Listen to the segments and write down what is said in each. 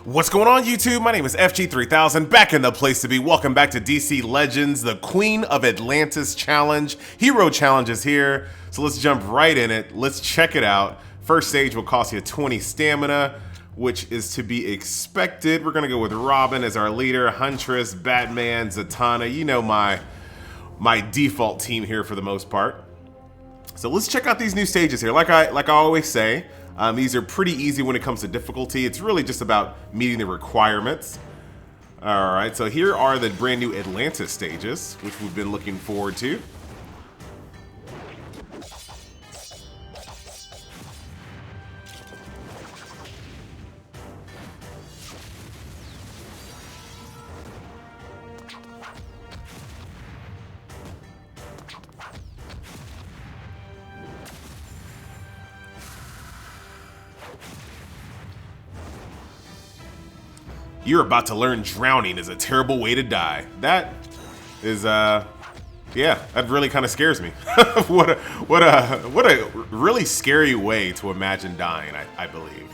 What's going on, YouTube? My name is FG3000, back in the place to be. Welcome back to DC Legends, the Queen of Atlantis challenge. Hero challenge is here, so let's jump right in it. Let's check it out. First stage will cost you 20 stamina, which is to be expected. We're gonna go with Robin as our leader, Huntress, Batman, Zatanna. You know my default team here for the most part. So let's check out these new stages here. Like I always say, these are pretty easy when it comes to difficulty. It's really just about meeting the requirements. All right, so here are the brand new Atlantis stages, which we've been looking forward to. You're about to learn drowning is a terrible way to die. That is, yeah, that really kind of scares me. What a really scary way to imagine dying, I believe.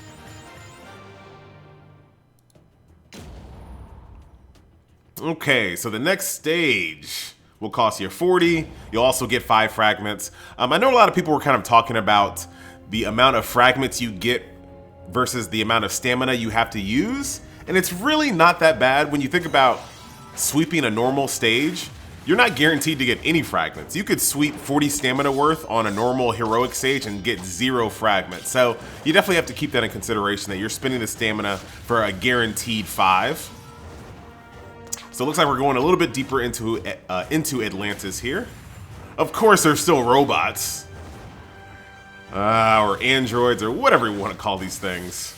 Okay, so the next stage will cost you 40. You'll also get 5 fragments. I know a lot of people were kind of talking about the amount of fragments you get versus the amount of stamina you have to use. And it's really not that bad when you think about sweeping a normal stage. You're not guaranteed to get any fragments. You could sweep 40 stamina worth on a normal heroic stage and get 0 fragments. So you definitely have to keep that in consideration, that you're spending the stamina for a guaranteed 5. So it looks like we're going a little bit deeper into Atlantis here. Of course, there's still robots. Or androids, or whatever you want to call these things.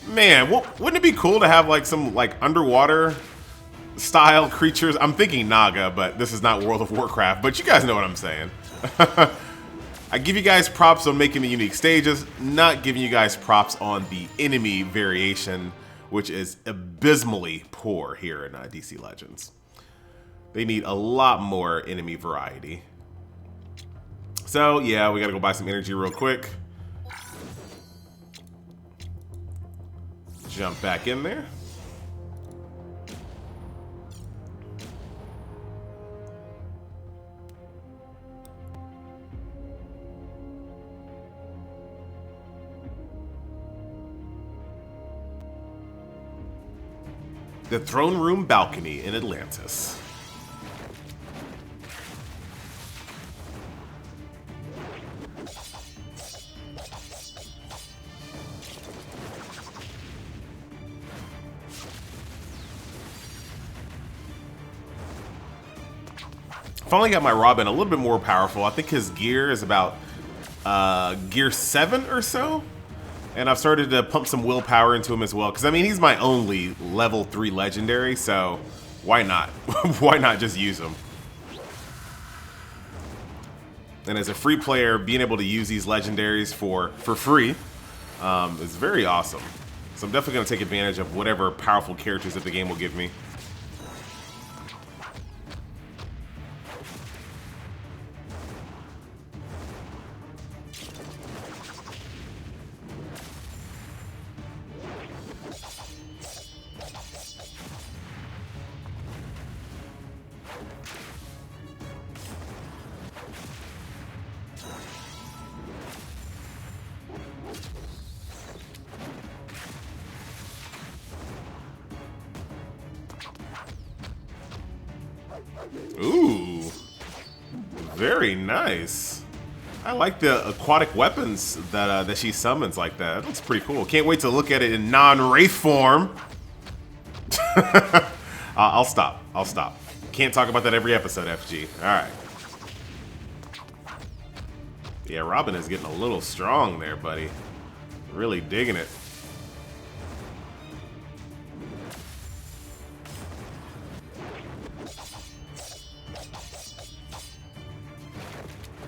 Man, wouldn't it be cool to have like some underwater style creatures? I'm thinking Naga, but this is not World of Warcraft, but you guys know what I'm saying. I give you guys props on making the unique stages, not giving you guys props on the enemy variation, which is abysmally poor here in DC Legends. They need a lot more enemy variety. So yeah, we gotta go buy some energy real quick. Jump back in there. The throne room balcony in Atlantis. Finally got my Robin a little bit more powerful. I think his gear is about gear 7 or so. And I've started to pump some willpower into him as well. Because, I mean, he's my only level 3 legendary. So, why not? Why not just use him? And as a free player, being able to use these legendaries for free is very awesome. So I'm definitely going to take advantage of whatever powerful characters that the game will give me. Ooh, very nice. I like the aquatic weapons that she summons like that. That looks pretty cool. Can't wait to look at it in non-wraith form. I'll stop. I'll stop. Can't talk about that every episode, FG. All right. Yeah, Robin is getting a little strong there, buddy. Really digging it.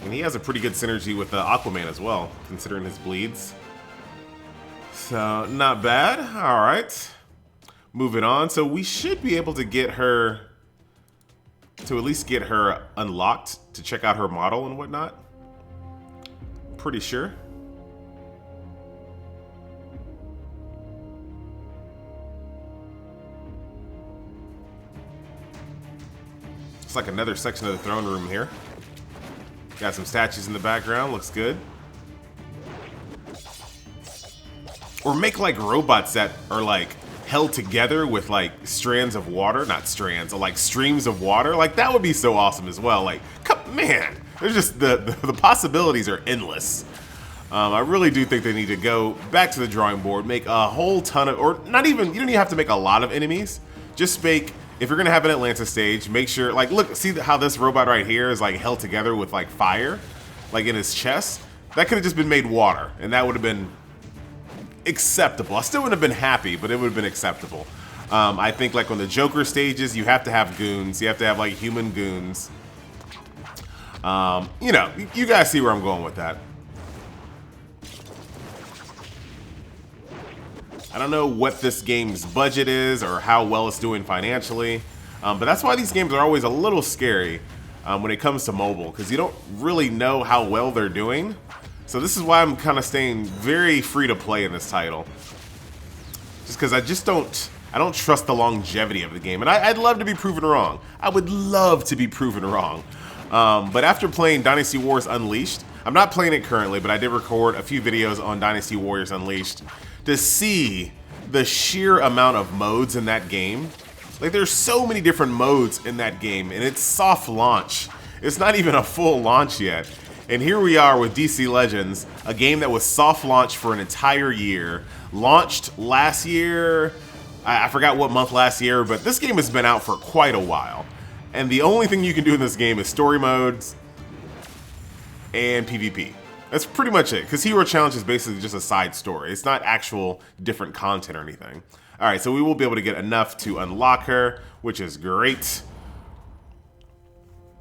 And he has a pretty good synergy with Aquaman as well, considering his bleeds. So, not bad. All right. Moving on. So we should be able to get her, to at least get her unlocked to check out her model and whatnot. Pretty sure. It's like another section of the throne room here. Got some statues in the background, looks good. Or make like robots that are like held together with like strands of water, not strands, like streams of water. Like that would be so awesome as well. Like, man, there's just the possibilities are endless. I really do think they need to go back to the drawing board, make a whole ton of, or not even, you don't even have to make a lot of enemies. Just make, if you're gonna have an Atlantis stage, make sure, like, look, see how this robot right here is like held together with like fire, like in his chest? That could have just been made water, and that would have been acceptable. I still wouldn't have been happy, but it would have been acceptable. I think like on the Joker stages, you have to have goons. You have to have like human goons. You know, you guys see where I'm going with that. I don't know what this game's budget is or how well it's doing financially, but that's why these games are always a little scary when it comes to mobile, because you don't really know how well they're doing. So this is why I'm kind of staying very free to play in this title, just because I don't trust the longevity of the game, and I'd love to be proven wrong. I would love to be proven wrong, but after playing Dynasty Wars Unleashed, I'm not playing it currently, but I did record a few videos on Dynasty Warriors Unleashed to see the sheer amount of modes in that game. Like, there's so many different modes in that game, and it's soft launch. It's not even a full launch yet. And here we are with DC Legends, a game that was soft launched for an entire year. Launched last year, I forgot what month last year, but this game has been out for quite a while. And the only thing you can do in this game is story modes and PvP. That's pretty much it, because Hero Challenge is basically just a side story. It's not actual different content or anything. All right, so we will be able to get enough to unlock her, which is great.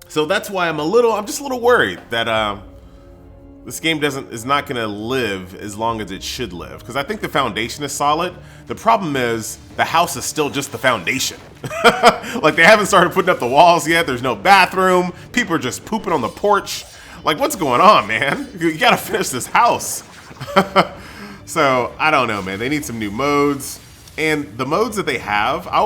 So that's why I'm just a little worried that this game is not gonna live as long as it should live, because I think the foundation is solid. The problem is the house is still just the foundation. Like, they haven't started putting up the walls yet. There's no bathroom. People are just pooping on the porch. Like, what's going on, man? You gotta finish this house. So, I don't know, man. They need some new modes. And the modes that they have, I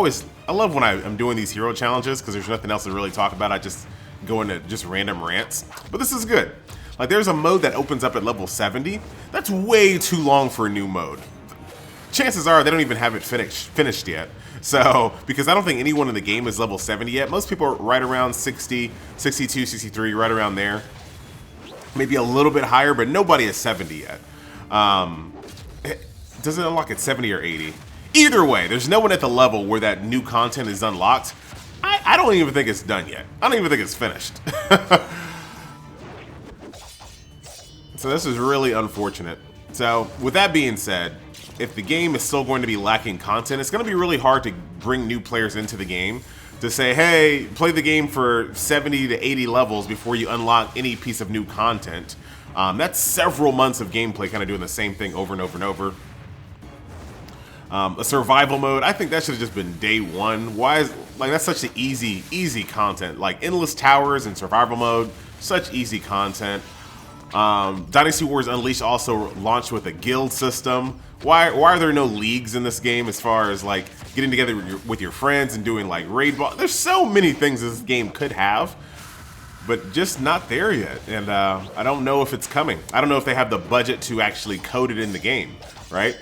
love when I'm doing these hero challenges, because there's nothing else to really talk about. I just go into just random rants. But this is good. Like, there's a mode that opens up at level 70. That's way too long for a new mode. Chances are they don't even have it finished yet. So, because I don't think anyone in the game is level 70 yet. Most people are right around 60, 62, 63, right around there. Maybe a little bit higher, but nobody is 70 yet. Does it unlock at 70 or 80? Either way, there's no one at the level where that new content is unlocked. I don't even think it's done yet. I don't even think it's finished. So this is really unfortunate. So with that being said, if the game is still going to be lacking content, it's going to be really hard to bring new players into the game. To say, hey, play the game for 70 to 80 levels before you unlock any piece of new content. That's several months of gameplay kind of doing the same thing over and over and over. A survival mode, I think that should have just been day one. Why is, like, that's such an easy content. Like, endless towers and survival mode, such easy content. Dynasty Wars Unleashed also launched with a guild system. Why are there no leagues in this game as far as like getting together with your friends and doing like raid ball? There's so many things this game could have, but just not there yet. And I don't know if it's coming. I don't know if they have the budget to actually code it in the game, right?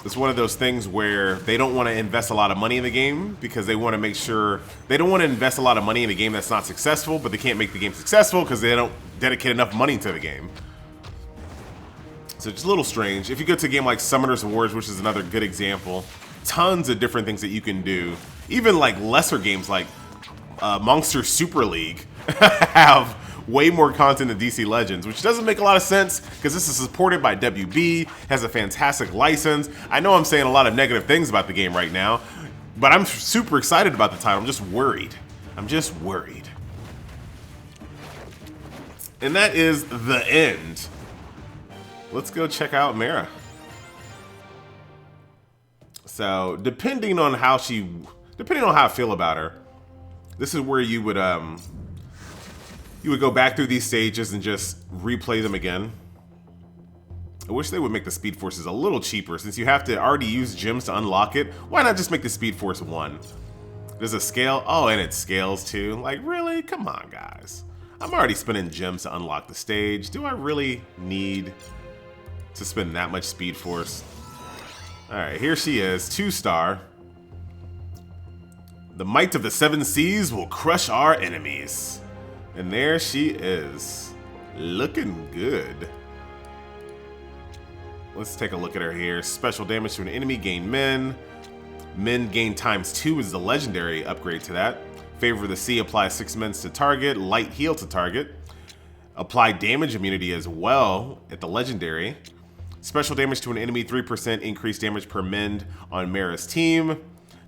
It's one of those things where they don't want to invest a lot of money in the game because they want to make sure they don't want to invest a lot of money in a game that's not successful, but they can't make the game successful because they don't dedicate enough money to the game. So it's a little strange. If you go to a game like Summoners Wars, which is another good example, tons of different things that you can do. Even like lesser games like Monster Super League have way more content than DC Legends, which doesn't make a lot of sense because this is supported by WB, has a fantastic license. I know I'm saying a lot of negative things about the game right now, but I'm super excited about the title. I'm just worried. I'm just worried. And that is the end. Let's go check out Mera. So, depending on how I feel about her, this is where you would go back through these stages and just replay them again. I wish they would make the Speed Forces a little cheaper since you have to already use gems to unlock it. Why not just make the Speed Force 1? Does it scale? Oh, and it scales too. Like, really? Come on, guys. I'm already spending gems to unlock the stage. Do I really need to spend that much Speed Force? All right, here she is, 2-star. The might of the 7 seas will crush our enemies. And there she is, looking good. Let's take a look at her here. Special damage to an enemy, gain men. Men gain ×2 is the legendary upgrade to that. Favor of the Sea, apply 6 mens to target. Light heal to target. Apply damage immunity as well at the legendary. Special damage to an enemy, 3% increased damage per mend on Mera's team.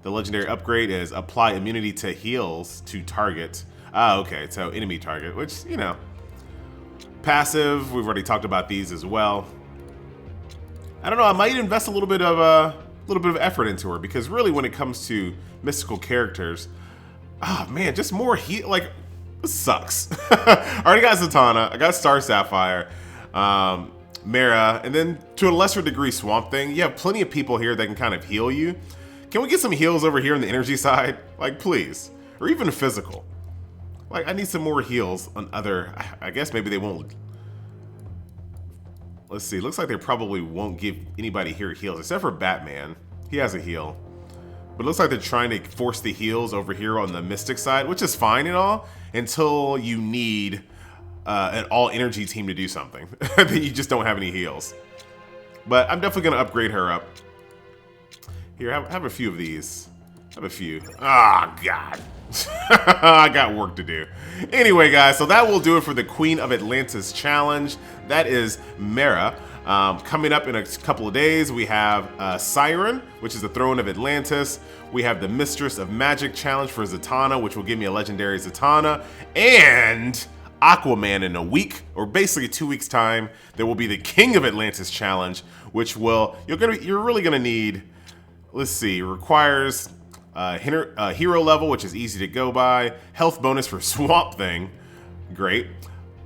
The legendary upgrade is apply immunity to heals to target. Ah, okay, so enemy target, which, you know. Passive, we've already talked about these as well. I don't know, I might invest a little bit of effort into her, because really when it comes to mystical characters, oh man, just more heal, like, this sucks. I already got Zatanna, I got Star Sapphire, Mera, and then to a lesser degree Swamp Thing. You have plenty of people here that can kind of heal you. Can we get some heals over here on the energy side? Like, please. Or even physical. Like, I need some more heals on other, I guess maybe they won't. Let's see, looks like they probably won't give anybody here heals, except for Batman. He has a heal. But it looks like they're trying to force the heals over here on the Mystic side, which is fine and all, until you need an all-energy team to do something. Then you just don't have any heals. But I'm definitely going to upgrade her up. Here, have a few of these. Have a few. Ah, God. I got work to do. Anyway, guys, so that will do it for the Queen of Atlantis challenge. That is Mera. Coming up in a couple of days, we have Siren, which is the Throne of Atlantis. We have the Mistress of Magic challenge for Zatanna, which will give me a legendary Zatanna. And Aquaman in a week, or basically 2 weeks time, there will be the King of Atlantis challenge, which will, you're really gonna need, let's see, requires hero level, which is easy to go by. Health bonus for Swamp Thing, great.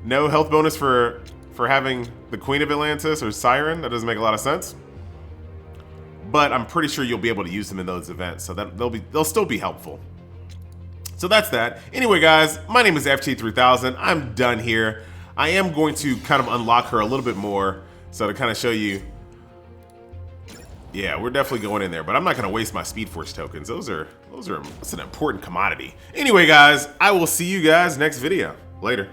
No health bonus for having the Queen of Atlantis or Siren. That doesn't make a lot of sense. But I'm pretty sure you'll be able to use them in those events, so that they'll still be helpful. So that's that. Anyway, guys, my name is FT3000. I'm done here. I am going to kind of unlock her a little bit more, so to kind of show you. Yeah, we're definitely going in there, but I'm not gonna waste my Speed Force tokens. That's an important commodity. Anyway, guys, I will see you guys next video. Later.